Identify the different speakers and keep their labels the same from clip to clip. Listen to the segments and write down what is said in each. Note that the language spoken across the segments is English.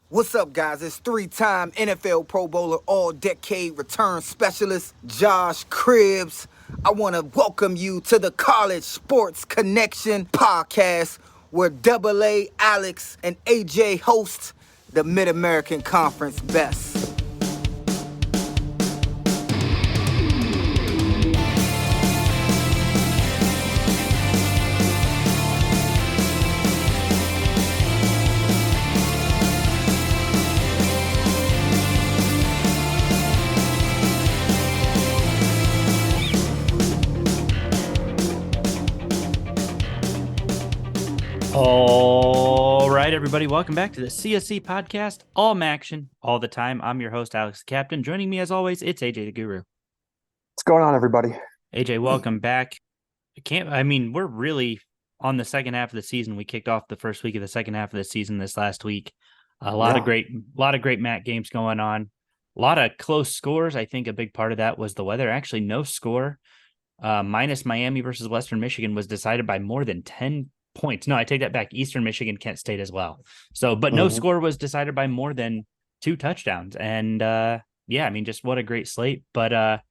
Speaker 1: What's up, guys? It's three-time NFL Pro Bowler, all-decade return specialist, Josh Cribbs. I want to welcome you to the College Sports Connection podcast, where Double A, Alex, and AJ host the Mid-American Conference Best.
Speaker 2: All right, everybody, welcome back to the CSC podcast, all Maction, all the time. I'm your host, Alex the Captain. Joining me, as always, it's AJ the Guru.
Speaker 3: What's going on, everybody?
Speaker 2: AJ, welcome back. We're really on the second half of the season. We kicked off the first week of the second half of the season this last week. A lot of great MAC games going on. A lot of close scores. I think a big part of that was the weather. Actually, no score minus Miami versus Western Michigan was decided by more than 10 points. No, I take that back. Eastern Michigan, Kent State as well. So, but no score was decided by more than 2 touchdowns. And just what a great slate. But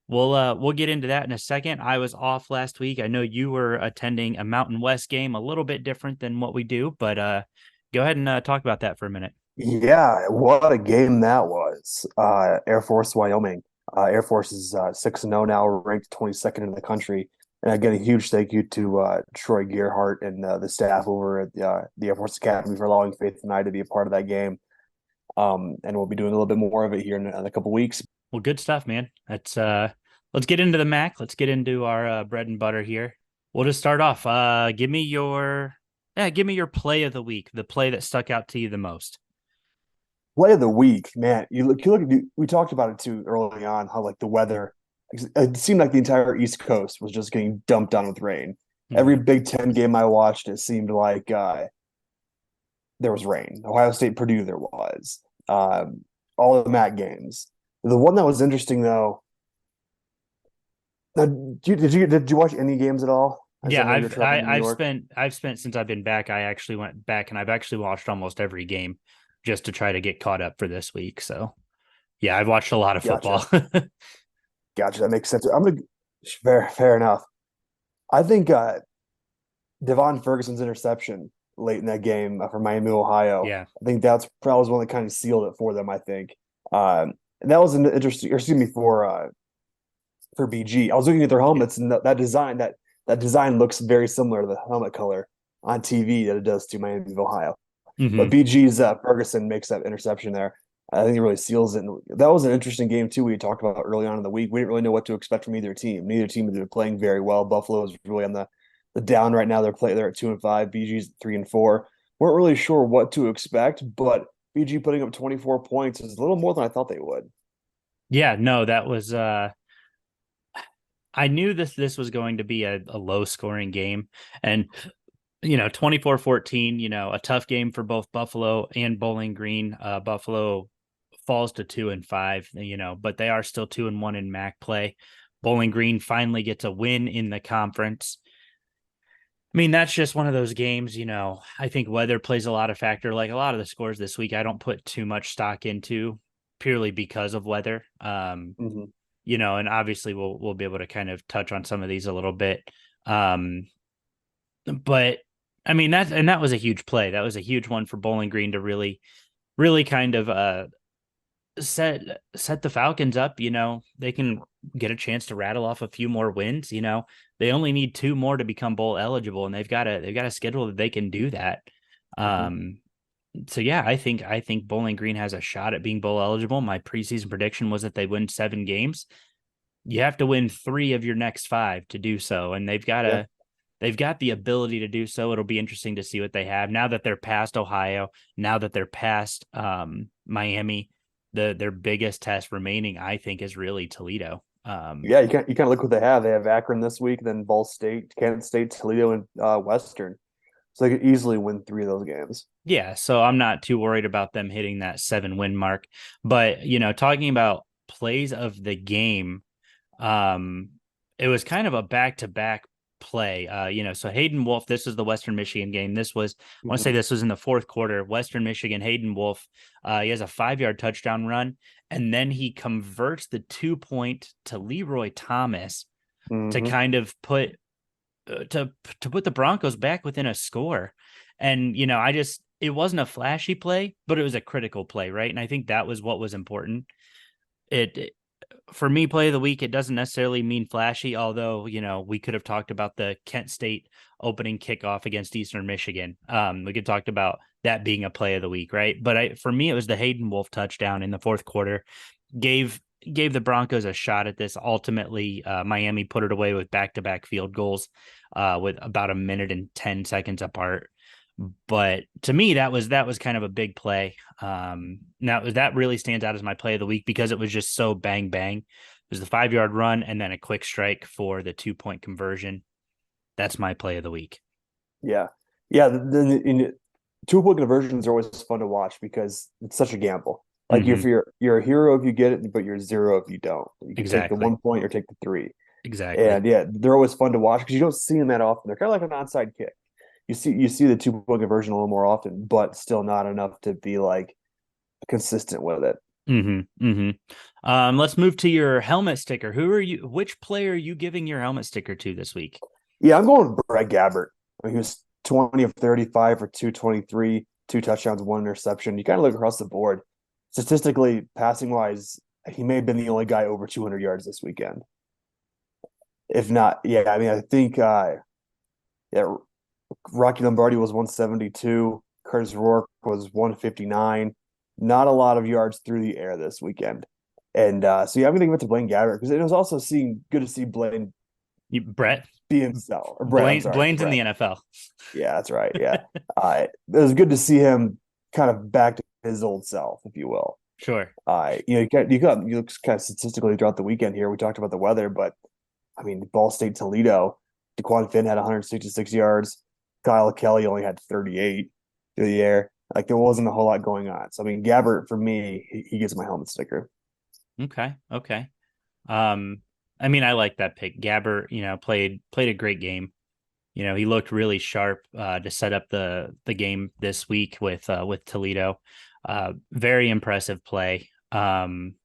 Speaker 2: we'll get into that in a second. I was off last week. I know you were attending a Mountain West game, a little bit different than what we do, but go ahead and talk about that for a minute.
Speaker 3: Yeah, what a game that was. Air Force, Wyoming. Air Force is 6-0 now, ranked 22nd in the country. And again, a huge thank you to Troy Gearhart and the staff over at the Air Force Academy for allowing Faith and I to be a part of that game. And we'll be doing a little bit more of it here in a couple weeks.
Speaker 2: Well, good stuff, man. Let's get into the MAC. Let's get into our bread and butter here. We'll just start off. Give me your play of the week, the play that stuck out to you the most.
Speaker 3: Play of the week, man. You look. We talked about it too early on. How like the weather, it seemed like the entire East Coast was just getting dumped on with rain. Mm-hmm. Every Big Ten game I watched, it seemed like there was rain. Ohio State, Purdue, there was. All of the MAC games. The one that was interesting though. Did you watch any games at all?
Speaker 2: I've spent since I've been back. I actually went back and I've actually watched almost every game just to try to get caught up for this week. So yeah, I've watched a lot of football.
Speaker 3: Gotcha. That makes sense. Fair enough. I think Devon Ferguson's interception late in that game for Miami, Ohio.
Speaker 2: Yeah,
Speaker 3: I think that's probably one that kind of sealed it for them. I think, and that was an interesting. Excuse me for BG. I was looking at their helmets, and that design looks very similar to the helmet color on TV that it does to Miami, Ohio. Mm-hmm. But BG's Ferguson makes that interception there. I think it really seals it. And that was an interesting game too. We talked about early on in the week. We didn't really know what to expect from either team. Neither team is playing very well. Buffalo is really on the down right now. They're at 2-5. BG's 3-4. Weren't really sure what to expect, but BG putting up 24 points is a little more than I thought they would.
Speaker 2: Yeah, no, that was. I knew this was going to be a low scoring game, and 24-14. A tough game for both Buffalo and Bowling Green. Buffalo falls to 2-5, but they are still 2-1 in MAC play. Bowling Green finally gets a win in the conference. I mean, that's just one of those games, I think weather plays a lot of factor. Like a lot of the scores this week, I don't put too much stock into purely because of weather. And obviously we'll be able to kind of touch on some of these a little bit. But I mean, that was a huge play. That was a huge one for Bowling Green to really, really kind of set the Falcons up. They can get a chance to rattle off a few more wins. They only need 2 more to become bowl eligible, and they've got a schedule that they can do that. So yeah, I think Bowling Green has a shot at being bowl eligible. My preseason prediction was that they win 7 games. You have to win 3 of your next 5 to do so, and they've got the ability to do so. It'll be interesting to see what they have now that they're past Ohio. Now that they're past Miami, their biggest test remaining, I think, is really Toledo.
Speaker 3: You kind of look what they have. They have Akron this week, then Ball State, Kent State, Toledo, and Western. So they could easily win 3 of those games.
Speaker 2: Yeah, so I'm not too worried about them hitting that 7-win mark. But, talking about plays of the game, it was kind of a back-to-back play. So Hayden Wolf, this was the Western Michigan game. I want to say
Speaker 3: Mhm.
Speaker 2: this was in the fourth quarter. Western Michigan, Hayden Wolf, he has a 5-yard touchdown run, and then he converts the 2-point to Leroy Thomas to
Speaker 3: Mhm.
Speaker 2: kind of put put the Broncos back within a score. And it wasn't a flashy play, but it was a critical play, right? And I think that was what was important. It For me, play of the week, it doesn't necessarily mean flashy, although, we could have talked about the Kent State opening kickoff against Eastern Michigan. We could talk about that being a play of the week, right? But for me, it was the Hayden Wolf touchdown in the fourth quarter. Gave the Broncos a shot at this. Ultimately, Miami put it away with back-to-back field goals with about a minute and 10 seconds apart. But to me, that was kind of a big play. Now that really stands out as my play of the week because it was just so bang bang. It was the 5-yard run and then a quick strike for the 2-point conversion. That's my play of the week.
Speaker 3: Yeah. Yeah. The 2-point conversions are always fun to watch because it's such a gamble. Like if
Speaker 2: Mhm.
Speaker 3: you're a hero if you get it, but you're zero if you don't. You can take the
Speaker 2: Exactly.
Speaker 3: 1 point or take the 3.
Speaker 2: Exactly.
Speaker 3: And yeah, they're always fun to watch because you don't see them that often. They're kind of like an onside kick. You see the 2-point conversion a little more often, but still not enough to be like consistent with it.
Speaker 2: Let's move to your helmet sticker. Which player are you giving your helmet sticker to this week?
Speaker 3: Yeah, I'm going with Brett Gabbert. I mean, he was 20 of 35 for 223, 2 touchdowns, 1 interception. You kind of look across the board. Statistically, passing wise, he may have been the only guy over 200 yards this weekend. If not, yeah, I mean, I think, yeah, Rocky Lombardi was 172. Curtis Rourke was 159. Not a lot of yards through the air this weekend. And so, yeah, I'm going to give it to Blaine Gabbert because it was also good to see Blaine
Speaker 2: Brett.
Speaker 3: be himself. Or Brett, I'm sorry.
Speaker 2: Blaine's in
Speaker 3: Brett.
Speaker 2: the NFL.
Speaker 3: Yeah, that's right. Yeah. It was good to see him kind of back to his old self, if you will.
Speaker 2: Sure.
Speaker 3: You look kind of statistically throughout the weekend here. We talked about the weather, but I mean, Ball State Toledo, DeQuan Finn had 166 yards. Kyle Kelly only had 38 through the air. Like there wasn't a whole lot going on. So I mean, Gabbert for me, he gets my helmet sticker.
Speaker 2: Okay. I mean, I like that pick. Gabbert, played a great game. He looked really sharp to set up the game this week with Toledo. Very impressive play. Man,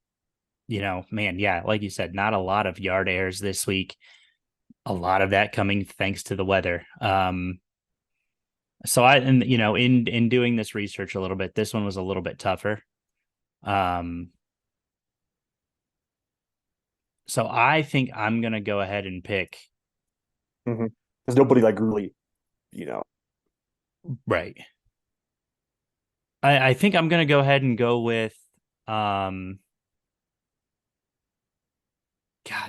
Speaker 2: yeah, like you said, not a lot of yard errors this week. A lot of that coming thanks to the weather. So in doing this research a little bit, this one was a little bit tougher. So I think I'm gonna go ahead and pick.
Speaker 3: There's nobody like really, you know.
Speaker 2: Right. I think I'm gonna go ahead and go with God,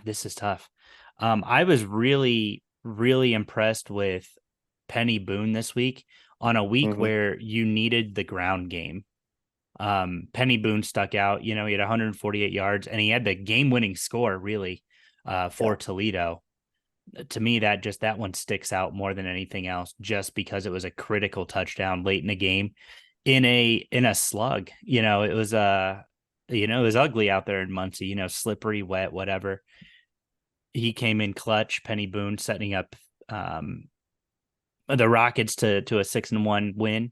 Speaker 2: this is tough. I was really, really impressed with Penny Boone this week on a week
Speaker 3: Mhm.
Speaker 2: where you needed the ground game. Penny Boone stuck out. He had 148 yards and he had the game-winning score really for Toledo. To me, that one sticks out more than anything else, just because it was a critical touchdown late in the game in a slug. It was ugly out there in Muncie, slippery, wet, whatever. He came in clutch. Penny Boone setting up the Rockets to a 6-1 win,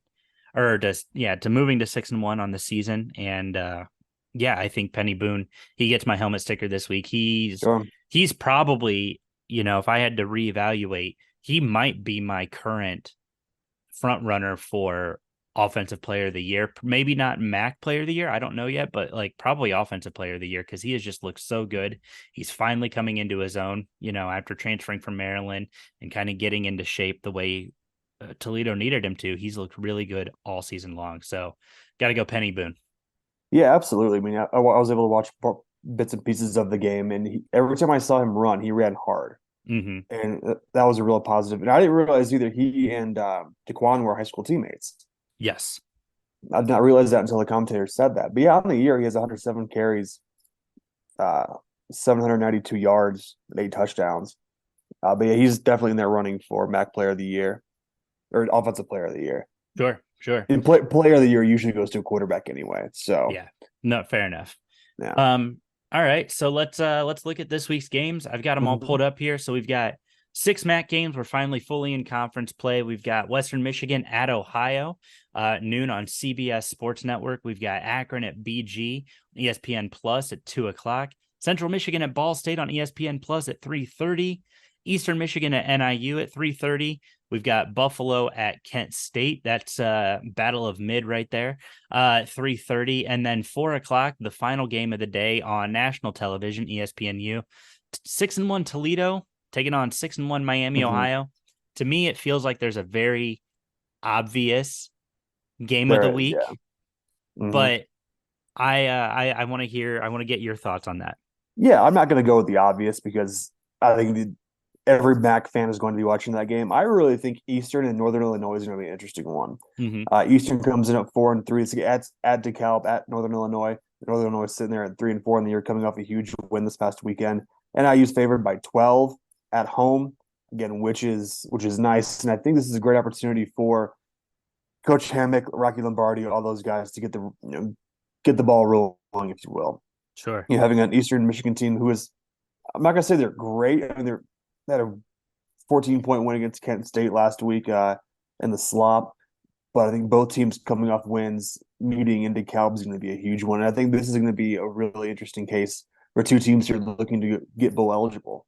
Speaker 2: or to moving to 6-1 on the season. And I think Penny Boone, he gets my helmet sticker this week. He's probably, if I had to reevaluate, he might be my current front runner for offensive player of the year. Maybe not MAC player of the year. I don't know yet, but like probably offensive player of the year, because he has just looked so good. He's finally coming into his own, after transferring from Maryland and kind of getting into shape the way Toledo needed him to. He's looked really good all season long. So got to go Penny Boone.
Speaker 3: Yeah, absolutely. I mean, I was able to watch bits and pieces of the game, and every time I saw him run, he ran hard.
Speaker 2: Mm-hmm.
Speaker 3: And that was a real positive. And I didn't realize either he and DeQuan were high school teammates.
Speaker 2: Yes.
Speaker 3: I did not realize that until the commentator said that. But yeah, on the year, he has 107 carries, 792 yards, and 8 touchdowns. But yeah, he's definitely in there running for MAC player of the year or offensive player of the year.
Speaker 2: Sure.
Speaker 3: And player of the year usually goes to a quarterback anyway. So
Speaker 2: yeah, no, fair enough.
Speaker 3: Yeah.
Speaker 2: All right, so let's look at this week's games. I've got them all pulled up here. So we've got 6 MAC games were finally fully in conference play. We've got Western Michigan at Ohio, noon on CBS Sports Network. We've got Akron at BG, ESPN Plus at 2 o'clock. Central Michigan at Ball State on ESPN Plus at 3:30. Eastern Michigan at NIU at 3:30. We've got Buffalo at Kent State. That's Battle of Mid right there, 3:30. And then 4 o'clock, the final game of the day on national television, ESPNU. 6-1 Toledo taking on 6-1 Miami, Ohio. To me, it feels like there's a very obvious game of the week, but I want to get your thoughts on that.
Speaker 3: Yeah, I'm not going to go with the obvious because I think every MAC fan is going to be watching that game. I really think Eastern and Northern Illinois is going to be an interesting one. Eastern comes in at 4-3. It's at DeKalb, at Northern Illinois. Northern Illinois is sitting there at 3-4 in the year, coming off a huge win this past weekend. NIU's favored by 12 at home, again, which is nice. And I think this is a great opportunity for Coach Hammock, Rocky Lombardi, all those guys to get the ball rolling, if you will.
Speaker 2: Sure.
Speaker 3: Having an Eastern Michigan team who is, I'm not going to say they're great. I mean, they had a 14-point win against Kent State last week in the slop. But I think both teams coming off wins, meeting in DeKalb is going to be a huge one. And I think this is going to be a really interesting case for two teams who are looking to get bowl eligible.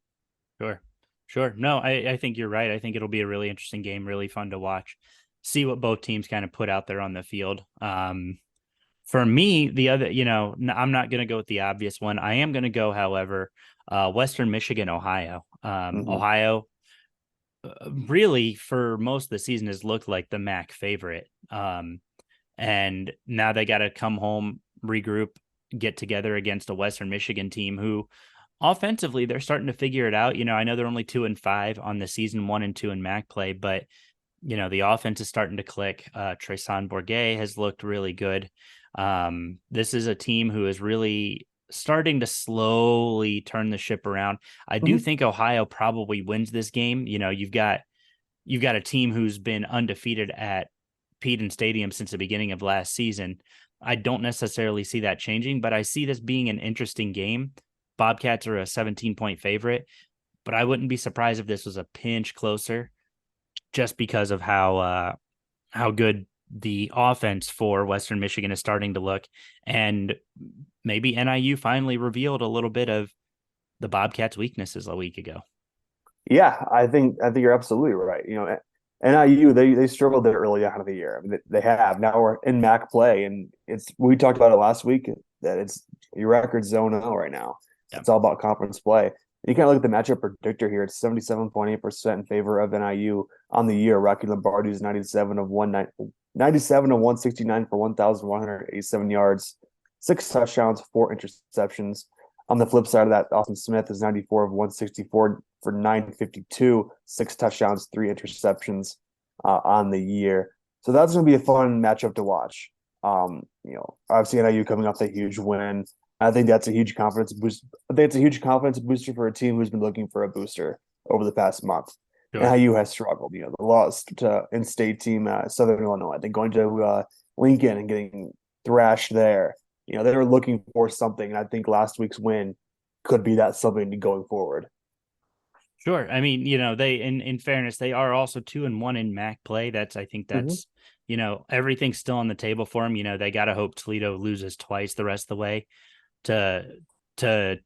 Speaker 2: Sure. No, I think you're right. I think it'll be a really interesting game, really fun to watch, see what both teams kind of put out there on the field. For me, the other, I'm not going to go with the obvious one. I am going to go, however, Western Michigan, Ohio. Ohio really for most of the season has looked like the MAC favorite. And now they got to come home, regroup, get together against a Western Michigan team who offensively, they're starting to figure it out. I know they're only 2-5 on the season, 1-2 in MAC play, but the offense is starting to click. Tresson Bourget has looked really good. This is a team who is really starting to slowly turn the ship around. I do think Ohio probably wins this game. You've got a team who's been undefeated at Peden Stadium since the beginning of last season. I don't necessarily see that changing, but I see this being an interesting game. Bobcats are a 17-point favorite, but I wouldn't be surprised if this was a pinch closer just because of how good the offense for Western Michigan is starting to look. And maybe NIU finally revealed a little bit of the Bobcats' weaknesses a week ago.
Speaker 3: Yeah, I think you're absolutely right. NIU, they struggled there early on in the year. I mean, they have. Now we're in MAC play, and we talked about it last week that it's your record 0-0 right now. Yep. It's all about conference play. You kind of look at the matchup predictor here. It's 77.8% in favor of NIU on the year. Rocky Lombardi is 97 of 169 for 1,187 yards, 6 touchdowns, 4 interceptions. On the flip side of that, Austin Smith is 94 of 164 for 952, 6 touchdowns, 3 interceptions on the year. So that's going to be a fun matchup to watch. Obviously NIU coming off that huge win. I think that's a huge confidence boost. I think it's a huge confidence booster for a team who's been looking for a booster over the past month. Sure. NIU has struggled. The loss to in-state team Southern Illinois. They're going to Lincoln and getting thrashed there. They were looking for something, and I think last week's win could be that something going forward.
Speaker 2: Sure. I mean, they in fairness, they are also 2-1 in MAC play. I think that's everything's still on the table for them. They got to hope Toledo loses twice the rest of the way to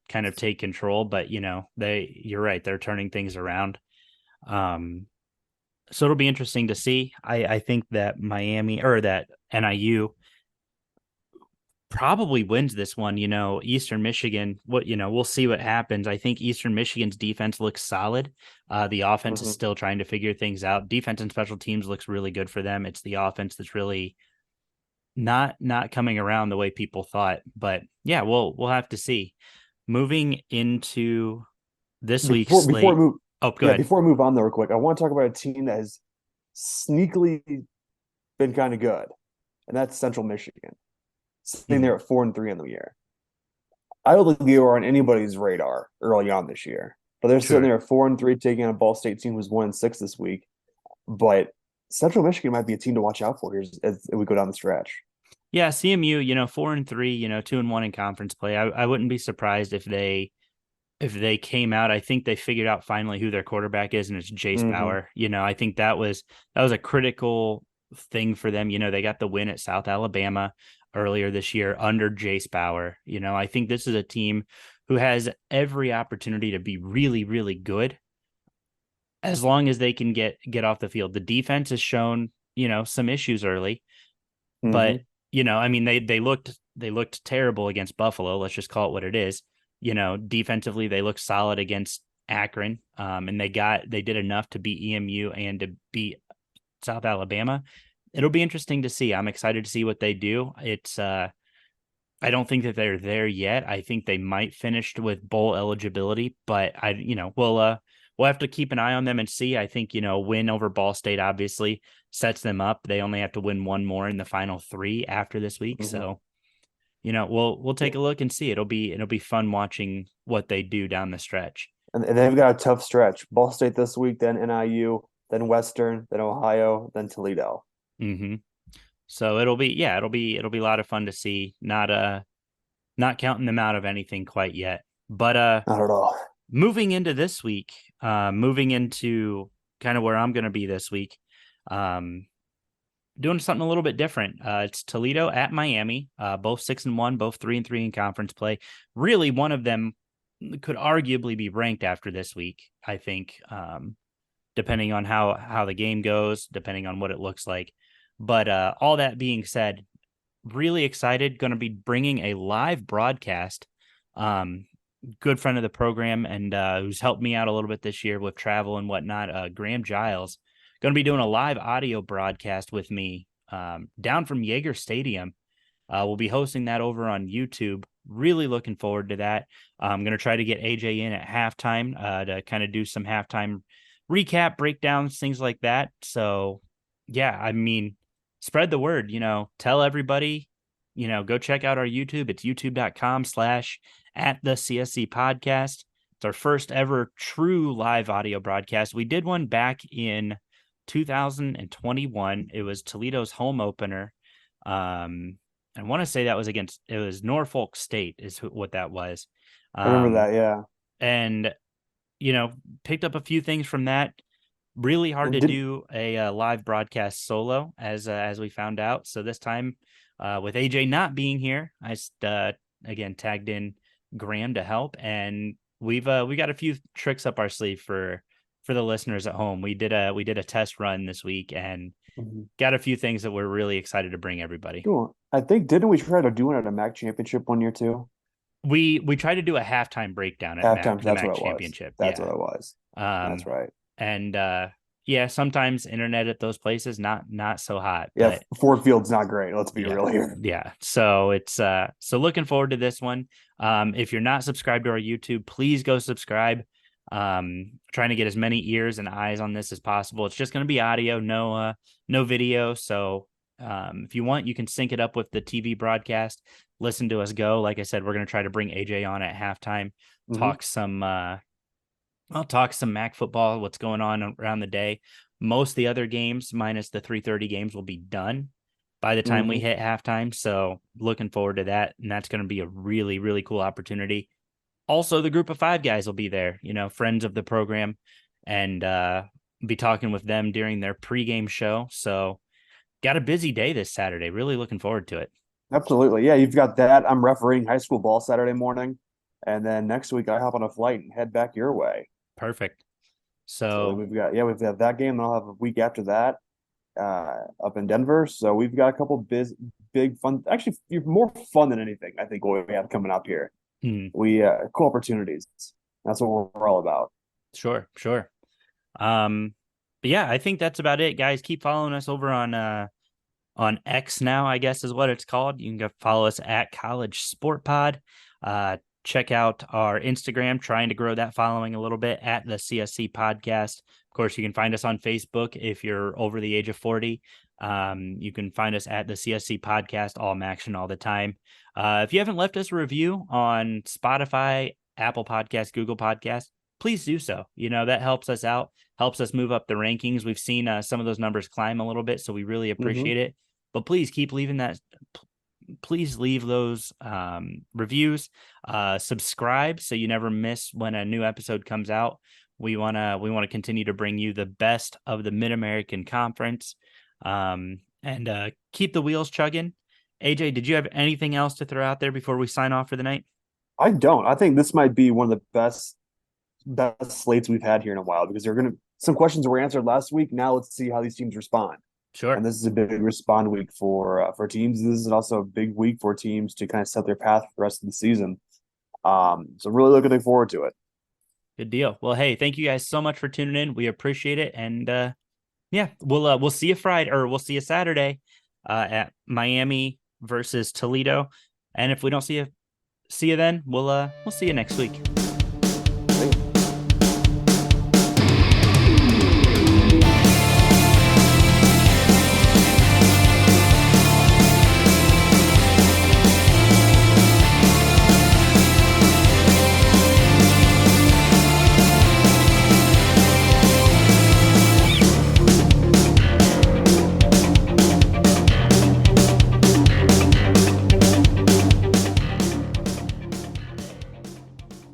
Speaker 2: kind of take control. But you're right, they're turning things around. So it'll be interesting to see. I think that NIU probably wins this one. Eastern Michigan, we'll see what happens. I think Eastern Michigan's defense looks solid. The offense is still trying to figure things out. Defense and special teams looks really good for them. It's the offense that's really not coming around the way people thought. But yeah, we'll have to see. Moving into this week's slate. Go ahead.
Speaker 3: Before we move on though, real quick, I want to talk about a team that has sneakily been kind of good, and that's Central Michigan. Sitting there at 4-3 in the year. I don't think they were on anybody's radar early on this year, but they're sitting there at 4-3, taking on a Ball State team who's 1-6 this week. But Central Michigan might be a team to watch out for here as we go down the stretch.
Speaker 2: Yeah, CMU, 4-3, 2-1 in conference play. I wouldn't be surprised if they if they came out, I think they figured out finally who their quarterback is, and it's Jace Bauer. I think that was a critical thing for them. They got the win at South Alabama earlier this year under Jace Bauer. I think this is a team who has every opportunity to be really, really good as long as they can get off the field. The defense has shown, some issues early, but they looked terrible against Buffalo. Let's just call it what it is. Defensively, they looked solid against Akron, and they did enough to beat EMU and to beat South Alabama. It'll be interesting to see. I'm excited to see what they do. It's I don't think that they're there yet. I think they might finish with bowl eligibility, but we'll have to keep an eye on them and see. I think, win over Ball State obviously sets them up. They only have to win one more in the final 3 after this week. So, we'll take a look and see. It'll be fun watching what they do down the stretch.
Speaker 3: And they've got a tough stretch. Ball State this week, then NIU, then Western, then Ohio, then Toledo.
Speaker 2: Mm-hmm. So it'll be a lot of fun to see. Not counting them out of anything quite yet, but
Speaker 3: not at all.
Speaker 2: Moving into this week, moving into kind of where I'm going to be this week, doing something a little bit different. It's Toledo at Miami, both 6-1, both 3-3 in conference play. Really, one of them could arguably be ranked after this week, I think, depending on how the game goes, depending on what it looks like. But all that being said, really excited, going to be bringing a live broadcast. Good friend of the program and who's helped me out a little bit this year with travel and whatnot, Graham Giles, going to be doing a live audio broadcast with me down from Yager Stadium. We'll be hosting that over on YouTube. Really looking forward to that. I'm going to try to get AJ in at halftime to kind of do some halftime recap, breakdowns, things like that. So, yeah, I mean, spread the word, tell everybody, go check out our YouTube. It's youtube.com/@the-CSC podcast. It's our first ever true live audio broadcast. We did one back in 2021. It was Toledo's home opener. I want to say that was it was Norfolk State is what that was.
Speaker 3: I remember that. Yeah.
Speaker 2: And, picked up a few things from that. Really hard to do a live broadcast solo as we found out. So this time with AJ not being here, I again tagged in Graham to help, and we got a few tricks up our sleeve for the listeners at home. We did a test run this week and got a few things that we're really excited to bring everybody.
Speaker 3: Cool. I think didn't we try to do it at a MAC championship one year too?
Speaker 2: We tried to do a halftime breakdown at
Speaker 3: halftime.
Speaker 2: the MAC championship.
Speaker 3: That's what it was.
Speaker 2: That's
Speaker 3: right.
Speaker 2: And sometimes internet at those places not so hot.
Speaker 3: Yeah, Ford Field's not great. Let's be real here.
Speaker 2: Yeah. So it's so looking forward to this one. If you're not subscribed to our YouTube, please go subscribe. Trying to get as many ears and eyes on this as possible. It's just going to be audio, no video. So if you want, you can sync it up with the TV broadcast. Listen to us go. Like I said, we're going to try to bring AJ on at halftime. Talk some. I'll talk some MAC football, what's going on around the day. Most of the other games, minus the 3:30 games, will be done by the time we hit halftime. So looking forward to that. And that's going to be a really, really cool opportunity. Also, the group of 5 guys will be there, friends of the program, and be talking with them during their pregame show. So got a busy day this Saturday. Really looking forward to it.
Speaker 3: Absolutely. Yeah, you've got that. I'm refereeing high school ball Saturday morning. And then next week I hop on a flight and head back your way.
Speaker 2: Perfect. So
Speaker 3: we've got that game, and I'll have a week after that up in Denver. So we've got a couple big fun, actually more fun than anything, I think, what we have coming up here. We cool opportunities. That's what we're all about.
Speaker 2: Sure. But yeah, I think that's about it, guys. Keep following us over on X now, I guess is what it's called. You can go follow us at College Sport Pod. Check out our Instagram, trying to grow that following a little bit at the CSC podcast. Of course, you can find us on Facebook if you're over the age of 40. You can find us at the CSC podcast, all action all the time. If you haven't left us a review on Spotify, Apple Podcasts, Google Podcasts, please do so. That helps us out, helps us move up the rankings. We've seen some of those numbers climb a little bit, so we really appreciate it. But please keep leaving please leave those reviews. Subscribe so you never miss when a new episode comes out. We wanna continue to bring you the best of the Mid-American Conference, and keep the wheels chugging. AJ, did you have anything else to throw out there before we sign off for the night?
Speaker 3: I don't. I think this might be one of the best slates we've had here in a while, because some questions were answered last week. Now let's see how these teams respond.
Speaker 2: Sure.
Speaker 3: And this is a big respond week for teams. This is also a big week for teams to kind of set their path for the rest of the season. So really looking forward to it.
Speaker 2: Good deal. Well, hey, thank you guys so much for tuning in. We appreciate it. And yeah, we'll see you Friday, or we'll see you Saturday at Miami versus Toledo. And if we don't see you then, we'll see you next week.